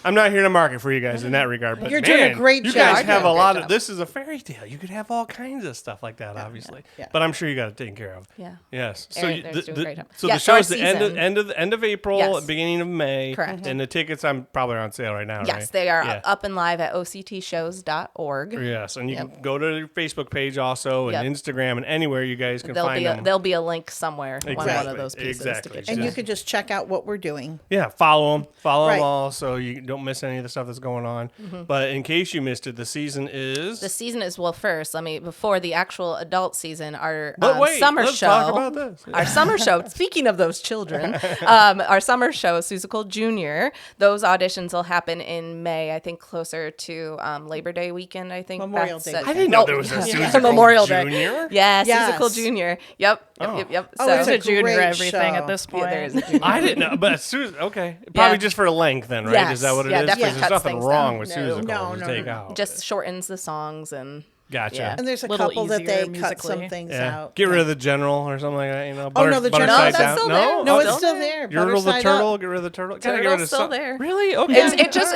Speaker 1: I'm not here to market for you guys in that regard. But
Speaker 3: You're doing a
Speaker 1: man,
Speaker 3: great
Speaker 1: you
Speaker 3: job.
Speaker 1: guys
Speaker 3: You're
Speaker 1: have
Speaker 3: doing
Speaker 1: a
Speaker 3: a
Speaker 1: lot
Speaker 3: great
Speaker 1: of.
Speaker 3: job.
Speaker 1: This is a fairy tale. You could have all kinds of stuff like that, obviously.
Speaker 3: yeah.
Speaker 1: But I'm sure you got it taken care of.
Speaker 4: Yeah.
Speaker 1: Yes. So
Speaker 4: Aaron,
Speaker 1: you,
Speaker 4: there's doing a great job.
Speaker 1: so
Speaker 4: Yeah,
Speaker 1: the
Speaker 4: so our
Speaker 1: show's the end
Speaker 4: season-
Speaker 1: of April,
Speaker 4: Yes.
Speaker 1: beginning of May.
Speaker 4: Correct.
Speaker 1: And the tickets probably are on sale right now.
Speaker 4: Yes,
Speaker 1: right?
Speaker 4: they are
Speaker 1: Yeah.
Speaker 4: up and live at octshows.org.
Speaker 1: Yes, and you
Speaker 4: Yep.
Speaker 1: can go to their Facebook page also, and
Speaker 4: Yep.
Speaker 1: Instagram, and anywhere you guys can find them.
Speaker 4: There'll be a link somewhere on one
Speaker 1: Exactly,
Speaker 4: of those pieces
Speaker 1: exactly.
Speaker 4: to get
Speaker 3: And
Speaker 4: you.
Speaker 3: you
Speaker 1: Just-
Speaker 3: could just check out what we're doing.
Speaker 1: Yeah, follow them
Speaker 3: Right.
Speaker 1: all, so you don't miss any of the stuff that's going on. But in case you missed it, the season is.
Speaker 4: The season is first. Before the actual adult season, our
Speaker 1: But wait,
Speaker 4: summer
Speaker 1: let's
Speaker 4: show.
Speaker 1: talk about this.
Speaker 4: Our summer show. Speaking of those children, our summer show, Seussical Junior. Those auditions will happen in May. I think closer to Labor Day weekend. I think
Speaker 3: Memorial
Speaker 4: that's
Speaker 3: Day
Speaker 4: it.
Speaker 3: weekend.
Speaker 1: I didn't know there was a Seussical
Speaker 4: Memorial Day.
Speaker 1: Junior.
Speaker 4: Yeah,
Speaker 3: Yes.
Speaker 4: Seussical Junior. Yep.
Speaker 1: Oh.
Speaker 4: Yep.
Speaker 3: Oh,
Speaker 4: So
Speaker 3: it's
Speaker 2: There's a junior
Speaker 3: great
Speaker 2: everything
Speaker 3: show.
Speaker 2: at this point.
Speaker 4: yeah, there is a junior.
Speaker 1: I didn't know, but okay, probably
Speaker 4: Yeah.
Speaker 1: just for length then, right?
Speaker 4: Yes.
Speaker 1: Is that what it
Speaker 4: Yeah,
Speaker 1: is?
Speaker 4: definitely
Speaker 1: Because there's
Speaker 4: cuts
Speaker 1: nothing
Speaker 4: things
Speaker 1: wrong
Speaker 4: down.
Speaker 1: with
Speaker 3: No,
Speaker 1: Seussical
Speaker 3: no,
Speaker 1: to
Speaker 3: no,
Speaker 1: take
Speaker 3: no.
Speaker 1: out.
Speaker 4: Just shortens the songs and
Speaker 1: Gotcha.
Speaker 4: Yeah.
Speaker 3: And there's a
Speaker 2: Little
Speaker 3: couple that they
Speaker 2: easier
Speaker 3: cut some
Speaker 2: musically.
Speaker 3: things
Speaker 1: Yeah.
Speaker 3: out.
Speaker 1: Get rid of the general or something like that.
Speaker 3: no, the
Speaker 1: butter
Speaker 3: general-
Speaker 4: No,
Speaker 1: side
Speaker 4: that's
Speaker 1: down.
Speaker 4: still
Speaker 1: No,
Speaker 4: there.
Speaker 3: No,
Speaker 4: Oh,
Speaker 3: it's still there.
Speaker 1: You're
Speaker 3: Butter
Speaker 1: the
Speaker 3: side
Speaker 1: turtle.
Speaker 3: up.
Speaker 1: Get rid of the turtle. Gotta get rid
Speaker 4: Turtle's
Speaker 1: of
Speaker 4: still
Speaker 1: some-
Speaker 4: there.
Speaker 1: Really? Okay.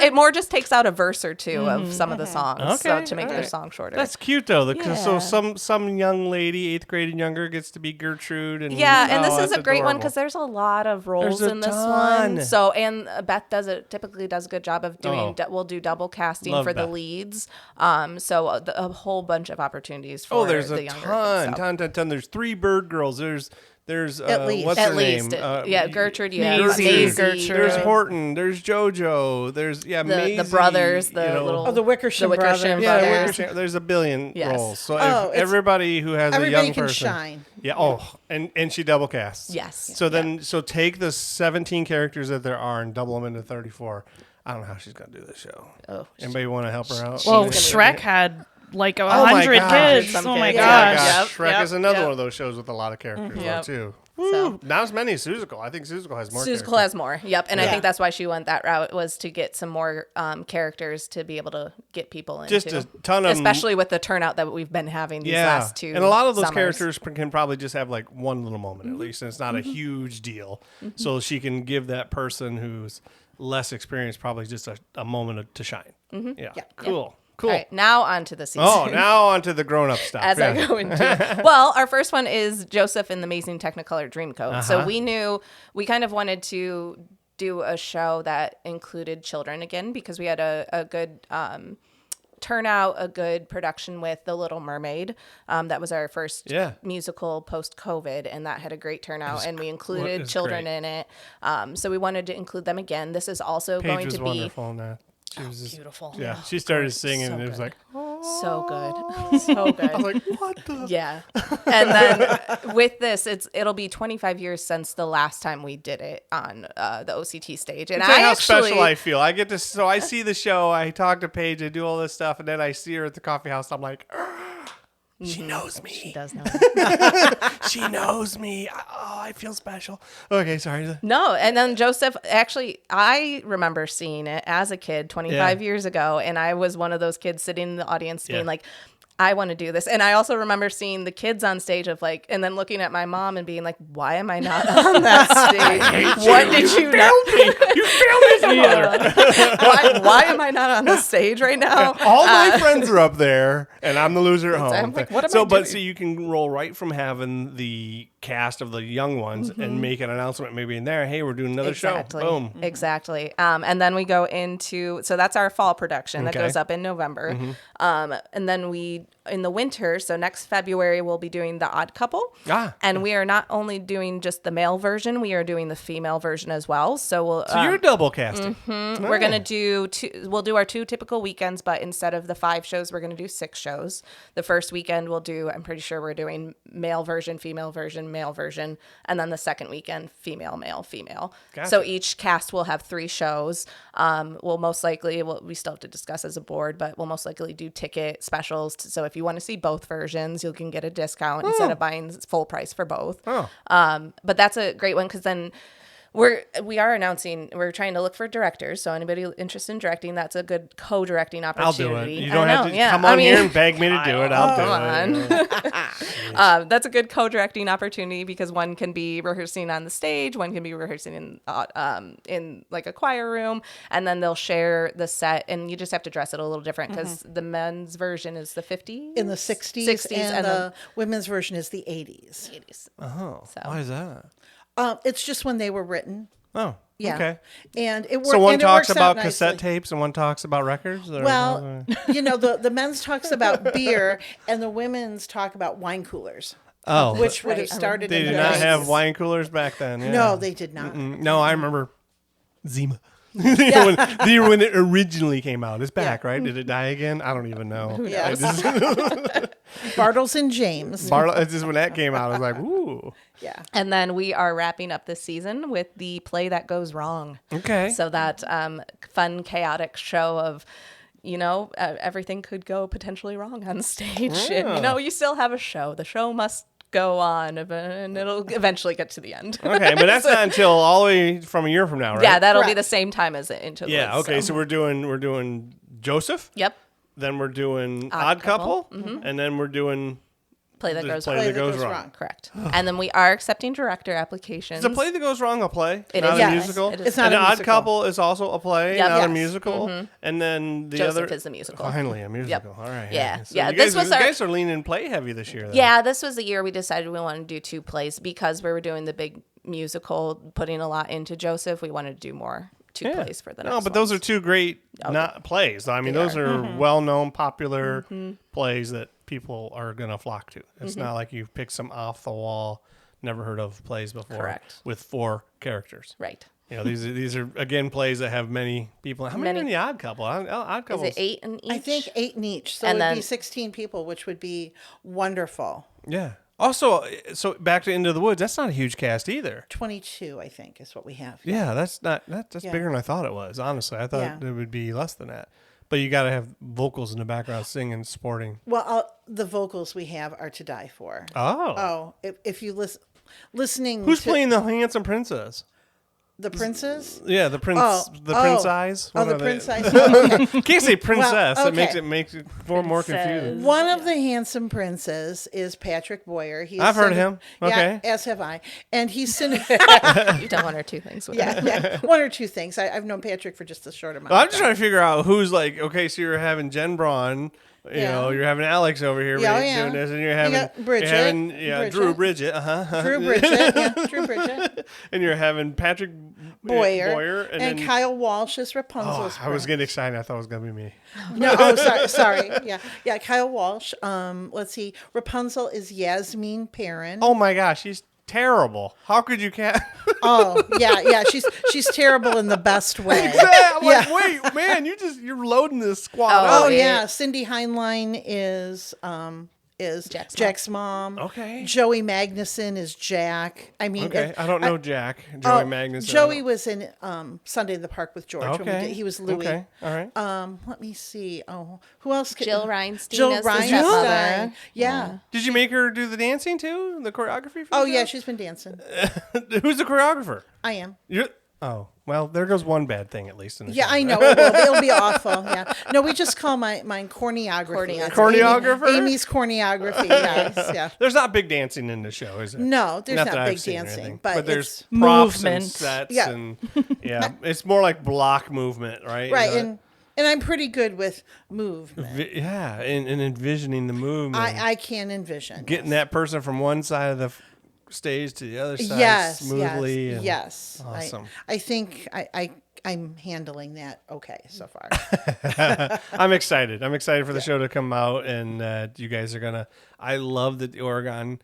Speaker 4: It more just takes out a verse or two of some of the songs, so
Speaker 1: Okay,
Speaker 4: to make
Speaker 1: all
Speaker 4: the
Speaker 1: right.
Speaker 4: song shorter.
Speaker 1: That's cute though. So
Speaker 4: Yeah.
Speaker 1: some young lady, 8th grade and younger, gets to be Gertrude. And
Speaker 4: Yeah, and this is
Speaker 1: that's
Speaker 4: a great one
Speaker 1: adorable.
Speaker 4: because there's a lot of roles
Speaker 1: There's a
Speaker 4: in this
Speaker 1: ton.
Speaker 4: one. So, and Beth typically does a good job of doing.
Speaker 1: Oh.
Speaker 4: We'll do double casting
Speaker 1: Love
Speaker 4: for the
Speaker 1: Beth.
Speaker 4: leads. So a whole bunch of opportunities for
Speaker 1: there's
Speaker 4: the
Speaker 1: a
Speaker 4: younger.
Speaker 1: ton. There's 3 bird girls. There's
Speaker 3: At least.
Speaker 1: what's
Speaker 4: At
Speaker 1: her
Speaker 4: least,
Speaker 1: name?
Speaker 4: yeah, Gertrude. You
Speaker 2: Maisie.
Speaker 4: have Maisie.
Speaker 2: Gertrude.
Speaker 1: There's Horton. There's JoJo. There's Maisie,
Speaker 4: the brothers, the
Speaker 1: you know.
Speaker 4: little
Speaker 3: Oh, the Wickersham
Speaker 4: Wickersham
Speaker 3: brothers.
Speaker 1: Yeah,
Speaker 4: brothers.
Speaker 1: Wickersham. There's a billion
Speaker 4: Yes.
Speaker 1: roles. So
Speaker 3: Oh,
Speaker 1: if
Speaker 3: it's-
Speaker 1: everybody who has a
Speaker 3: Everybody
Speaker 1: young
Speaker 3: can
Speaker 1: person,
Speaker 3: shine.
Speaker 1: yeah. Oh, and she double casts.
Speaker 4: Yes.
Speaker 1: So take the 17 characters that there are and double them into 34. I don't know how she's gonna do this show.
Speaker 4: Oh,
Speaker 1: Anybody want to help her out?
Speaker 2: Well,
Speaker 4: gonna
Speaker 2: Shrek had like
Speaker 1: Oh my
Speaker 2: 100
Speaker 1: gosh.
Speaker 2: kids.
Speaker 4: Some
Speaker 2: Oh my
Speaker 4: kids.
Speaker 1: Oh my
Speaker 2: gosh.
Speaker 1: gosh,
Speaker 4: Yep,
Speaker 1: Shrek is another
Speaker 4: yep.
Speaker 1: one of those shows with a lot of characters
Speaker 4: Yep.
Speaker 1: though, too.
Speaker 4: So-
Speaker 1: Woo. Not as many as Seussical. I think Seussical has more.
Speaker 4: Seussical
Speaker 1: characters.
Speaker 4: has more. Yep, and I
Speaker 3: Yeah.
Speaker 4: think that's why she went that route, was to get some more characters to be able to get people into.
Speaker 1: Just a ton of 'em.
Speaker 4: especially with the turnout that we've been having these last 2
Speaker 1: and a lot of those
Speaker 4: summers.
Speaker 1: characters can probably just have like one little moment at least, and it's not a huge deal. So she can give that person who's less experienced probably just a moment to shine. Yeah. Cool. Cool.
Speaker 4: All right, now on to the season.
Speaker 1: Oh, now onto the grown-up stuff.
Speaker 4: As
Speaker 1: yeah.
Speaker 4: I go into well, our first one is Joseph and the Amazing Technicolor Dreamcoat. So we knew we kind of wanted to do a show that included children again because we had a good turnout, a good production with The Little Mermaid. That was our first musical post-COVID, and that had a great turnout, and we included children in it. So we wanted to include them again. This is also
Speaker 1: Paige
Speaker 4: going
Speaker 1: was
Speaker 4: to be
Speaker 1: wonderful in that. She was just,
Speaker 2: Beautiful.
Speaker 1: yeah, she started singing,
Speaker 4: So
Speaker 1: and it was
Speaker 4: good.
Speaker 1: like,
Speaker 4: so good. So good.
Speaker 1: I was like, what the?
Speaker 4: Yeah. And then with this, it'll be 25 years since the last time we did it on the OCT stage. And
Speaker 1: Tell you
Speaker 4: I
Speaker 1: how
Speaker 4: actually
Speaker 1: special I feel. I get to, so I see the show, I talk to Paige, I do all this stuff, and then I see her at the coffee house. I'm like, she knows me.
Speaker 4: She does know.
Speaker 1: She knows me. Oh, I feel special. Okay, sorry.
Speaker 4: No, and then Joseph, actually, I remember seeing it as a kid 25 years ago, and I was one of those kids sitting in the audience being like, I want to do this. And I also remember seeing the kids on stage of like, and then looking at my mom and being like, why am I not on that stage? What did you know?
Speaker 1: You failed me, mother.
Speaker 4: Why am I not on the stage right now?
Speaker 1: All my friends are up there, and I'm the loser at home.
Speaker 4: I'm like, what am
Speaker 1: so,
Speaker 4: I
Speaker 1: but
Speaker 4: doing?
Speaker 1: so you can roll right from having the cast of the young ones and make an announcement maybe in there. Hey, we're doing another
Speaker 4: Exactly.
Speaker 1: show. Boom.
Speaker 4: Exactly. And then we go into, so that's our fall production that
Speaker 1: Okay.
Speaker 4: goes up in November. And then in the winter, so next February, we'll be doing The Odd Couple. And we are not only doing just the male version, we are doing the female version as well. So we'll.
Speaker 1: So you're double casting.
Speaker 4: We're going to do we'll do our 2 typical weekends, but instead of the 5 shows, we're going to do 6 shows. The first weekend we'll do, I'm pretty sure we're doing male version, male version. And then the second weekend, female, male, female.
Speaker 1: Gotcha.
Speaker 4: So each cast will have 3 shows. We'll most likely, we still have to discuss as a board, but we'll most likely do ticket specials. So if you want to see both versions, you can get a discount instead of buying full price for both. But that's a great one because then we are announcing, we're trying to look for directors. So anybody interested in directing, that's a good co-directing
Speaker 1: I'll do
Speaker 4: opportunity.
Speaker 1: it. You don't have to come on here and beg me to do it. I'll do it.
Speaker 4: That's a good co-directing opportunity because one can be rehearsing on the stage, one can be rehearsing in like a choir room, and then they'll share the set, and you just have to dress it a little different because the men's version is the 50s,
Speaker 3: In the 60s,
Speaker 4: 60s,
Speaker 3: and
Speaker 4: then
Speaker 3: the women's version is the 80s.
Speaker 4: 80s.
Speaker 1: Oh,
Speaker 4: So.
Speaker 1: why is that?
Speaker 3: It's just when they were written.
Speaker 1: Oh,
Speaker 3: Yeah.
Speaker 1: okay.
Speaker 3: And it works.
Speaker 1: So one
Speaker 3: and
Speaker 1: talks
Speaker 3: it works out
Speaker 1: about cassette
Speaker 3: nicely.
Speaker 1: tapes and one talks about records? Or
Speaker 3: Well, the men's talks about beer and the women's talk about wine coolers, which would have started
Speaker 1: they
Speaker 3: in
Speaker 1: did
Speaker 3: the
Speaker 1: not
Speaker 3: 90s.
Speaker 1: have wine coolers back then. Yeah.
Speaker 3: No, they did not.
Speaker 1: No, I remember Zima. when it originally came out. It's back, right? Did it die again? I don't even know.
Speaker 3: Yeah.
Speaker 1: I just,
Speaker 3: Bartles and James.
Speaker 1: it's just when that came out, I was like, ooh.
Speaker 3: Yeah.
Speaker 4: And then we are wrapping up this season with the play that goes wrong.
Speaker 1: Okay.
Speaker 4: So that fun, chaotic show of, everything could go potentially wrong on stage. And, you still have a show. The show must go on, and it'll eventually get to the end.
Speaker 1: Okay, but that's not until all the way from a year from now, right?
Speaker 4: Yeah, that'll be
Speaker 3: Correct.
Speaker 4: the same time as Into the
Speaker 1: Yeah,
Speaker 4: Woods,
Speaker 1: okay, so we're doing Joseph,
Speaker 4: Yep.
Speaker 1: then we're doing Odd Couple, and then we're doing
Speaker 4: Play That Goes
Speaker 1: Play
Speaker 4: Wrong.
Speaker 1: That Goes Wrong.
Speaker 4: Correct. And then we are accepting director applications.
Speaker 1: Is a Play That Goes Wrong a play?
Speaker 4: It
Speaker 1: not
Speaker 4: is.
Speaker 1: a
Speaker 4: Yes,
Speaker 1: musical?
Speaker 4: it is.
Speaker 3: It's not
Speaker 1: and
Speaker 3: a
Speaker 1: Odd
Speaker 3: musical.
Speaker 1: Couple is also a play,
Speaker 4: Yep.
Speaker 1: not a
Speaker 3: Yes.
Speaker 1: musical. And then the
Speaker 4: Joseph
Speaker 1: other
Speaker 4: is the musical.
Speaker 1: Finally, a musical. All right.
Speaker 4: Yeah.
Speaker 1: So
Speaker 4: Yeah,
Speaker 1: You
Speaker 4: this
Speaker 1: guys,
Speaker 4: was
Speaker 1: you
Speaker 4: our-
Speaker 1: guys are leaning play heavy this year. Then.
Speaker 4: Yeah, this was the year we decided we wanted to do 2 plays because we were doing the big musical, putting a lot into Joseph. We wanted to do more 2 plays for the next
Speaker 1: No, but those are 2 great not plays. I mean, those are well-known, popular plays that people are going to flock to. It's not like you pick some off-the-wall, never heard of plays before
Speaker 4: Correct.
Speaker 1: with 4 characters.
Speaker 4: Right.
Speaker 1: You know, these are again plays that have many people. How many are in the Odd Couple? Odd Couple.
Speaker 4: Is it 8 in each?
Speaker 3: I think 8 in each. So
Speaker 4: And
Speaker 3: it would
Speaker 4: then-
Speaker 3: be 16 people, which would be wonderful.
Speaker 1: Yeah. Also, so back to Into the Woods. That's not a huge cast either.
Speaker 3: 22, I think, is what we have.
Speaker 1: Yeah, that's
Speaker 3: Yeah.
Speaker 1: bigger than I thought it was. Honestly, I thought
Speaker 3: Yeah.
Speaker 1: it would be less than that. But you got to have vocals in the background singing, supporting.
Speaker 3: Well, the vocals we have are to die for.
Speaker 1: Oh,
Speaker 3: If you listening
Speaker 1: who's
Speaker 3: to
Speaker 1: playing the handsome princess?
Speaker 3: the princes?
Speaker 1: Yeah, the prince. The prince eyes.
Speaker 3: Oh,
Speaker 1: What
Speaker 3: the
Speaker 1: are they?
Speaker 3: prince eyes. Oh, okay.
Speaker 1: Can't say princess.
Speaker 3: okay.
Speaker 1: It makes it more confusing.
Speaker 3: One of the handsome princes is Patrick Boyer. He's
Speaker 1: I've heard of him. Okay.
Speaker 3: Yeah, as have I. And he's singing.
Speaker 4: You've done 1 or 2 things with
Speaker 3: yeah, yeah, 1 or 2 things. I've known Patrick for just a short amount.
Speaker 1: Well, I'm
Speaker 3: of
Speaker 1: just
Speaker 3: time.
Speaker 1: trying to figure out who's like. Okay, so you're having Jen Braun. You
Speaker 3: Yeah.
Speaker 1: know, you're having Alex over here
Speaker 3: Yeah,
Speaker 1: doing this, and you're having
Speaker 3: got Bridget.
Speaker 1: You're having, Drew
Speaker 3: Bridget.
Speaker 1: Bridget.
Speaker 3: Drew Bridget. Yeah, Drew Bridget.
Speaker 1: And you're having Patrick
Speaker 3: Boyer.
Speaker 1: and
Speaker 3: and
Speaker 1: then,
Speaker 3: Kyle Walsh is Rapunzel's.
Speaker 1: I was
Speaker 3: prince.
Speaker 1: getting excited. I thought it was gonna be me.
Speaker 3: No, oh, sorry. Yeah, Kyle Walsh. Let's see. Rapunzel is Yasmin Perrin.
Speaker 1: Oh my gosh, she's terrible. How could you cast?
Speaker 3: Oh, yeah. She's terrible in the best way.
Speaker 1: I'm like, wait, man, you're loading this squad.
Speaker 4: Oh,
Speaker 3: Oh
Speaker 1: up.
Speaker 3: yeah, Cindy Heinlein is
Speaker 4: Jack's
Speaker 3: Jack's mom.
Speaker 1: Okay.
Speaker 3: Joey Magnuson is Jack. I mean,
Speaker 1: Okay, I don't know Jack. Joey Magnuson.
Speaker 3: Joey was in Sunday in the Park with George. When we
Speaker 1: Okay.
Speaker 3: did, he was Louis.
Speaker 1: Okay, all right.
Speaker 3: Let me see. Oh, who else?
Speaker 4: Jill Reinstein
Speaker 3: Jill
Speaker 4: as the
Speaker 3: Reinstein.
Speaker 4: stepmother.
Speaker 3: Yeah.
Speaker 1: Did you make her do the dancing too? The choreography? For
Speaker 3: Oh
Speaker 1: the
Speaker 3: yeah,
Speaker 1: show?
Speaker 3: she's been dancing.
Speaker 1: Who's the choreographer?
Speaker 3: I am.
Speaker 1: You're. Oh well, there goes one bad thing at least in the
Speaker 3: Yeah,
Speaker 1: show.
Speaker 3: I know. It'll be awful. Yeah. No, we just call mine choreography. It's
Speaker 1: Choreographer?
Speaker 3: Amy's choreography. Yes. Yeah.
Speaker 1: There's not big dancing in the show, is there?
Speaker 3: No, there's
Speaker 1: that
Speaker 3: not
Speaker 1: I've
Speaker 3: big
Speaker 1: seen or
Speaker 3: dancing,
Speaker 1: anything.
Speaker 3: but
Speaker 1: there's
Speaker 3: it's
Speaker 1: props
Speaker 2: movement.
Speaker 1: and sets
Speaker 3: Yeah.
Speaker 1: and it's more like block movement, right?
Speaker 3: Right,
Speaker 1: You know,
Speaker 3: and I'm pretty good with movement.
Speaker 1: yeah, and envisioning the movement,
Speaker 3: I can envision
Speaker 1: getting that person from one side of the stage to the other side
Speaker 3: yes,
Speaker 1: smoothly.
Speaker 3: yes,
Speaker 1: and-
Speaker 3: yes.
Speaker 1: Awesome.
Speaker 3: I think I'm handling that okay so far.
Speaker 1: I'm excited. I'm excited for the show to come out, and you guys are gonna. I love that the Oregon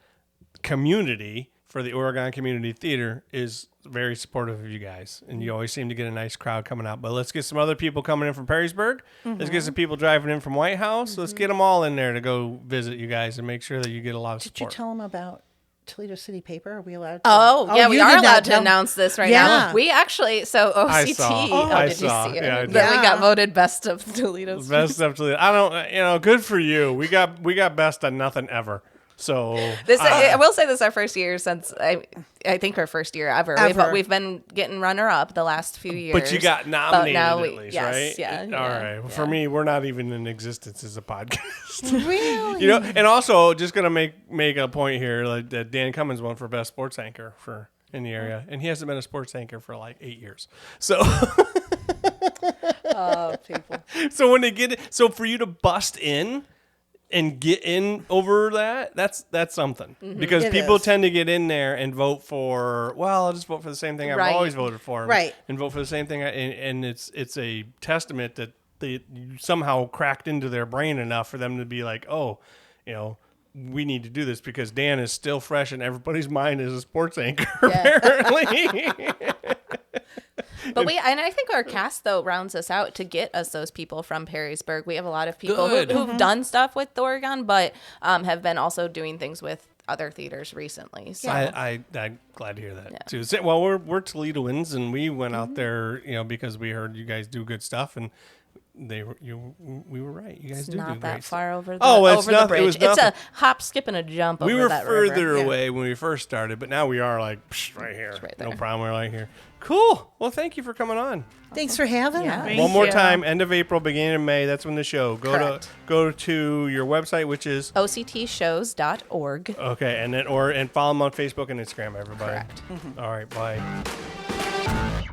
Speaker 1: community for the Oregon Community Theater is very supportive of you guys, and you always seem to get a nice crowd coming out. But let's get some other people coming in from Perrysburg. Let's get some people driving in from White House. Let's get them all in there to go visit you guys and make sure that you get a lot of
Speaker 3: Did you
Speaker 1: support.
Speaker 3: tell them about Toledo City Paper? Are we allowed to?
Speaker 4: Oh, yeah, we
Speaker 3: you
Speaker 4: are
Speaker 3: did not
Speaker 4: allowed to
Speaker 3: tell-
Speaker 4: announce this right
Speaker 3: Yeah.
Speaker 4: now. We actually, so
Speaker 1: I
Speaker 4: OCT,
Speaker 1: saw.
Speaker 4: oh,
Speaker 1: I
Speaker 4: did
Speaker 1: saw.
Speaker 4: you see it?
Speaker 1: Yeah, I did.
Speaker 4: That we got
Speaker 3: Yeah.
Speaker 4: voted best of Toledo's.
Speaker 1: Best up to the. I don't. Good for you. We got best on nothing ever. So
Speaker 4: This I will say this is our first year since I think our first year ever.
Speaker 3: Ever.
Speaker 4: We've been getting runner up the last few years.
Speaker 1: But you got nominated
Speaker 4: now
Speaker 1: at least,
Speaker 4: yes,
Speaker 1: right?
Speaker 4: Yeah.
Speaker 1: All
Speaker 4: yeah,
Speaker 1: right. Well,
Speaker 4: yeah.
Speaker 1: for me, we're not even in existence as a podcast.
Speaker 3: Really?
Speaker 1: You know, and also just gonna make a point here, like that Dan Cummins won for best sports anchor in the area, and he hasn't been a sports anchor for like 8 years. So,
Speaker 4: Oh, people.
Speaker 1: so when they get it, so for you to bust in and get in over that's something because
Speaker 3: It
Speaker 1: people
Speaker 3: is.
Speaker 1: tend to get in there and vote for. Well, I'll just vote for the same thing I've
Speaker 4: Right.
Speaker 1: always voted for,
Speaker 3: Right.
Speaker 1: And vote for the same thing, and it's a testament that you somehow cracked into their brain enough for them to be like, oh, we need to do this because Dan is still fresh in everybody's mind as a sports anchor,
Speaker 4: Yeah.
Speaker 1: apparently.
Speaker 4: But I think our cast though rounds us out to get us those people from Perrysburg. We have a lot of people
Speaker 1: Good.
Speaker 4: who've done stuff with Oregon, but have been also doing things with other theaters recently. So
Speaker 1: I'm glad to hear that too. So, well, we're Toledoans, and we went out there, because we heard you guys do good stuff, and we were right. You guys
Speaker 4: it's
Speaker 1: do
Speaker 4: not
Speaker 1: great
Speaker 4: that
Speaker 1: stuff.
Speaker 4: far over the,
Speaker 1: Oh, it's
Speaker 4: over
Speaker 1: not-
Speaker 4: the
Speaker 1: it
Speaker 4: bridge.
Speaker 1: was
Speaker 4: It's
Speaker 1: nothing.
Speaker 4: a hop, skip, and a jump over
Speaker 1: We were
Speaker 4: that
Speaker 1: further
Speaker 4: river.
Speaker 1: away when we first started, but now we are like right here.
Speaker 4: right
Speaker 1: No
Speaker 4: there.
Speaker 1: problem. We're right here. Cool. Well, thank you for coming on.
Speaker 3: Thanks for having
Speaker 4: Yeah.
Speaker 3: us.
Speaker 2: Thank
Speaker 1: One more
Speaker 2: you.
Speaker 1: time, end of April, beginning of May. That's when the show.
Speaker 4: Correct.
Speaker 1: Go to your website, which is
Speaker 4: octshows.org.
Speaker 1: okay, and then and follow them on Facebook and Instagram, everybody.
Speaker 4: Correct.
Speaker 1: All right, bye.